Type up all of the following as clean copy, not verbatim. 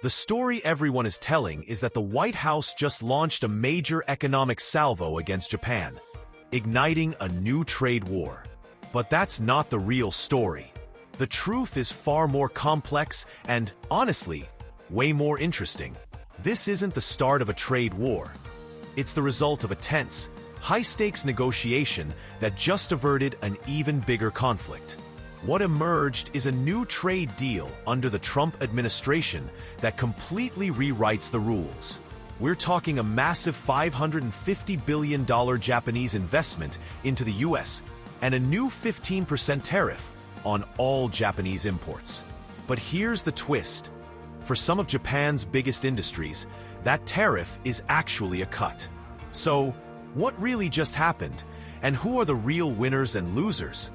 The story everyone is telling is that the White House just launched a major economic salvo against Japan, igniting a new trade war. But that's not the real story. The truth is far more complex and, honestly, way more interesting. This isn't the start of a trade war. It's the result of a tense, high-stakes negotiation that just averted an even bigger conflict. What emerged is a new trade deal under the Trump administration that completely rewrites the rules. We're talking a massive $550 billion Japanese investment into the US and a new 15% tariff on all Japanese imports. But here's the twist. For some of Japan's biggest industries, that tariff is actually a cut. So, what really just happened? And who are the real winners and losers?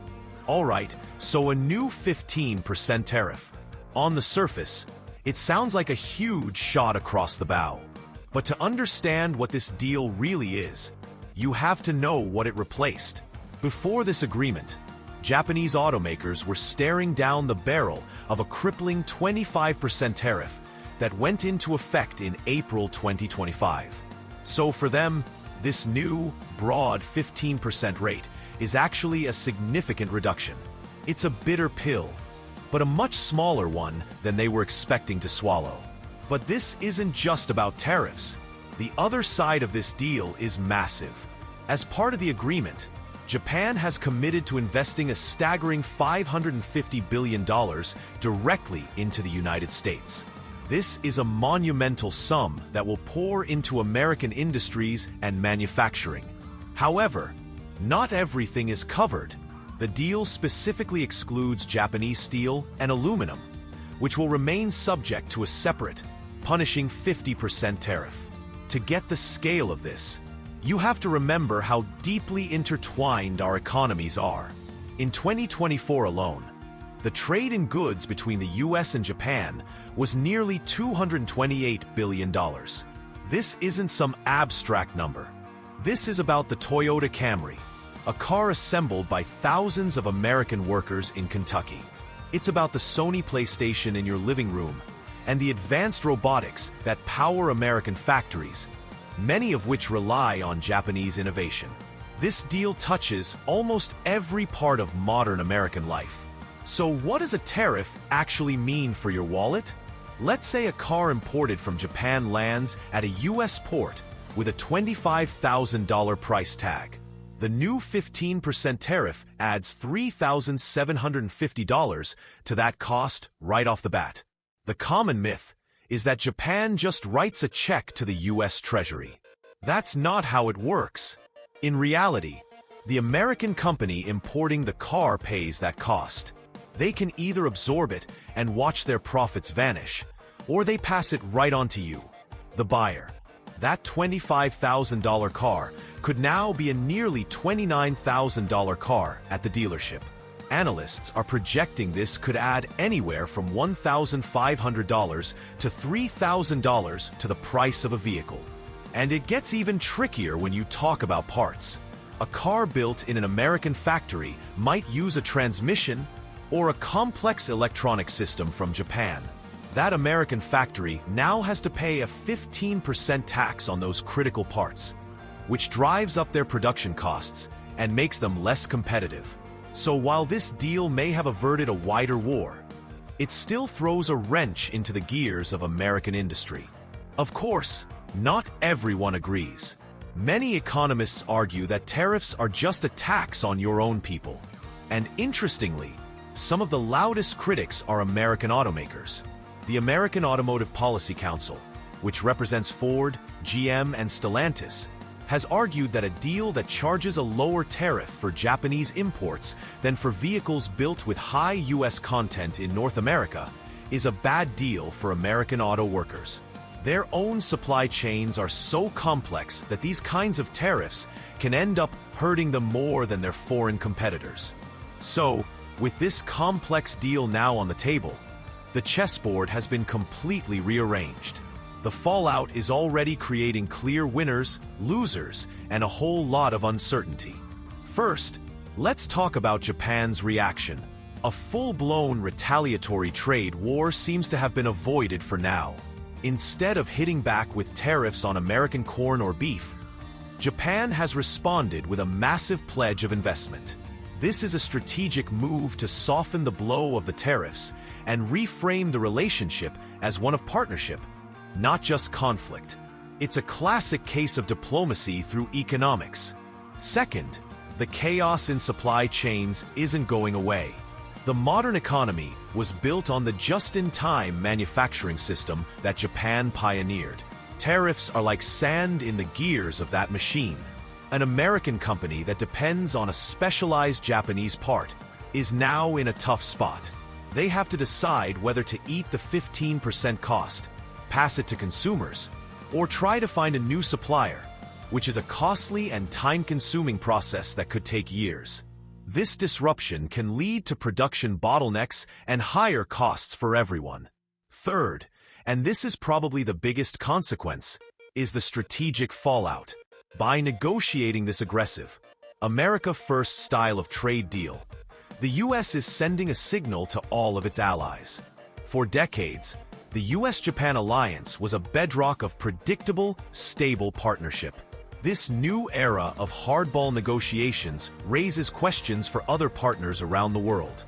Alright, so a new 15% tariff. On the surface, it sounds like a huge shot across the bow. But to understand what this deal really is, you have to know what it replaced. Before this agreement, Japanese automakers were staring down the barrel of a crippling 25% tariff that went into effect in April 2025. So for them, this new, broad 15% rate is actually a significant reduction. It's a bitter pill, but a much smaller one than they were expecting to swallow. But this isn't just about tariffs. The other side of this deal is massive. As part of the agreement, Japan has committed to investing a staggering $550 billion directly into the United States. This is a monumental sum that will pour into American industries and manufacturing. However, not everything is covered. The deal specifically excludes Japanese steel and aluminum, which will remain subject to a separate, punishing 50% tariff. To get the scale of this, you have to remember how deeply intertwined our economies are. In 2024 alone, the trade in goods between the US and Japan was nearly $228 billion. This isn't some abstract number. This is about the Toyota Camry, a car assembled by thousands of American workers in Kentucky. It's about the Sony PlayStation in your living room and the advanced robotics that power American factories, many of which rely on Japanese innovation. This deal touches almost every part of modern American life. So what does a tariff actually mean for your wallet? Let's say a car imported from Japan lands at a US port with a $25,000 price tag. The new 15% tariff adds $3,750 to that cost right off the bat. The common myth is that Japan just writes a check to the US Treasury. That's not how it works. In reality, the American company importing the car pays that cost. They can either absorb it and watch their profits vanish, or they pass it right on to you, the buyer. That $25,000 car could now be a nearly $29,000 car at the dealership. Analysts are projecting this could add anywhere from $1,500 to $3,000 to the price of a vehicle. And it gets even trickier when you talk about parts. A car built in an American factory might use a transmission or a complex electronic system from Japan. That American factory now has to pay a 15% tax on those critical parts, which drives up their production costs and makes them less competitive. So while this deal may have averted a wider war, it still throws a wrench into the gears of American industry. Of course, not everyone agrees. Many economists argue that tariffs are just a tax on your own people. And interestingly, some of the loudest critics are American automakers. The American Automotive Policy Council, which represents Ford, GM, and Stellantis, has argued that a deal that charges a lower tariff for Japanese imports than for vehicles built with high US content in North America is a bad deal for American auto workers. Their own supply chains are so complex that these kinds of tariffs can end up hurting them more than their foreign competitors. So, with this complex deal now on the table, the chessboard has been completely rearranged. The fallout is already creating clear winners, losers, and a whole lot of uncertainty. First, let's talk about Japan's reaction. A full-blown retaliatory trade war seems to have been avoided for now. Instead of hitting back with tariffs on American corn or beef, Japan has responded with a massive pledge of investment. This is a strategic move to soften the blow of the tariffs and reframe the relationship as one of partnership, not just conflict. It's a classic case of diplomacy through economics. Second, the chaos in supply chains isn't going away. The modern economy was built on the just-in-time manufacturing system that Japan pioneered. Tariffs are like sand in the gears of that machine. An American company that depends on a specialized Japanese part is now in a tough spot. They have to decide whether to eat the 15% cost, pass it to consumers, or try to find a new supplier, which is a costly and time-consuming process that could take years. This disruption can lead to production bottlenecks and higher costs for everyone. Third, and this is probably the biggest consequence, is the strategic fallout. By negotiating this aggressive, America-first style of trade deal, the U.S. is sending a signal to all of its allies. For decades, the U.S.-Japan alliance was a bedrock of predictable, stable partnership. This new era of hardball negotiations raises questions for other partners around the world.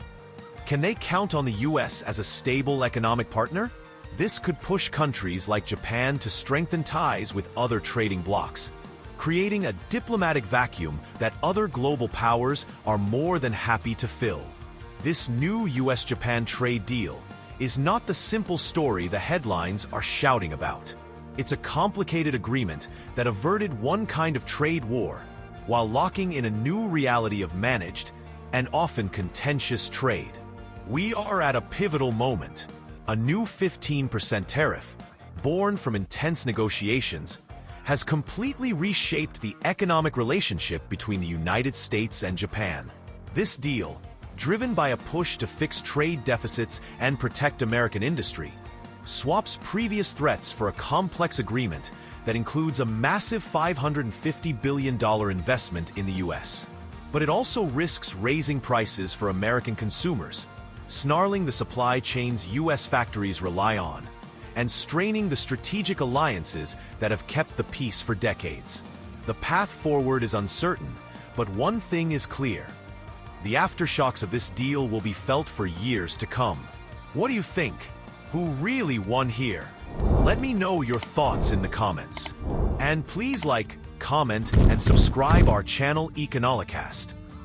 Can they count on the U.S. as a stable economic partner? This could push countries like Japan to strengthen ties with other trading blocs, creating a diplomatic vacuum that other global powers are more than happy to fill. This new U.S.-Japan trade deal is not the simple story the headlines are shouting about. It's a complicated agreement that averted one kind of trade war while locking in a new reality of managed and often contentious trade. We are at a pivotal moment. A new 15% tariff, born from intense negotiations, has completely reshaped the economic relationship between the United States and Japan. This deal, driven by a push to fix trade deficits and protect American industry, swaps previous threats for a complex agreement that includes a massive $550 billion investment in the U.S. But it also risks raising prices for American consumers, snarling the supply chains U.S. factories rely on, and straining the strategic alliances that have kept the peace for decades. The path forward is uncertain, but one thing is clear. The aftershocks of this deal will be felt for years to come. What do you think? Who really won here? Let me know your thoughts in the comments. And please like, comment, and subscribe our channel Economicast.